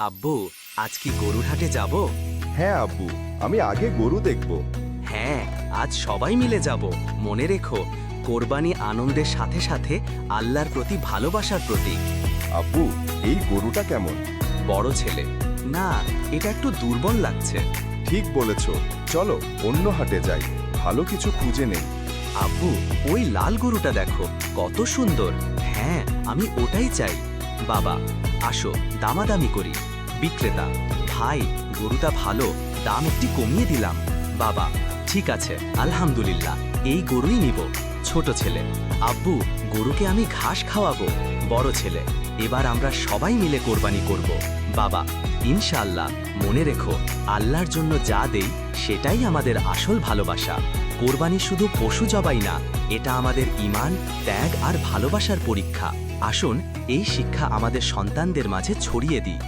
আব্বু, আজ কি গরুর হাটে যাব? হ্যাঁ আব্বু, আমি আগে গরু দেখব। হ্যাঁ, আজ সবাই মিলে যাব। মনে রেখো, কোরবানি আনন্দের সাথে সাথে আল্লাহর প্রতি ভালোবাসার প্রতীক। আব্বু, এই গরুটা কেমন? বড় ছেলে, না, এটা একটু দুর্বল লাগছে। ঠিক বলেছ, চলো অন্য হাটে যাই, ভালো কিছু খুঁজে নেই। আব্বু, ওই লাল গরুটা দেখো, কত সুন্দর। হ্যাঁ, আমি ওটাই চাই। বাবা, আসো দামাদামি করি। বিক্রেতা, ভাই, গরুটা ভালো, দাম একটু কমিয়ে দিলাম। বাবা, ঠিক আছে, আলহামদুলিল্লাহ, এই গরুই নিব। ছোট ছেলে, আব্বু, গরুকে আমি ঘাস খাওয়াবো। বড় ছেলে, এবার আমরা সবাই মিলে কোরবানি করব। বাবা, ইনশাআল্লাহ, মনে রেখো, আল্লাহর জন্য যা দেই সেটাই আমাদের আসল ভালোবাসা। কোরবানি শুধু পশু জবাই না, এটা আমাদের ঈমান, ত্যাগ আর ভালোবাসার পরীক্ষা। আসুন এই শিক্ষা আমাদের সন্তানদের মাঝে ছড়িয়ে দিই।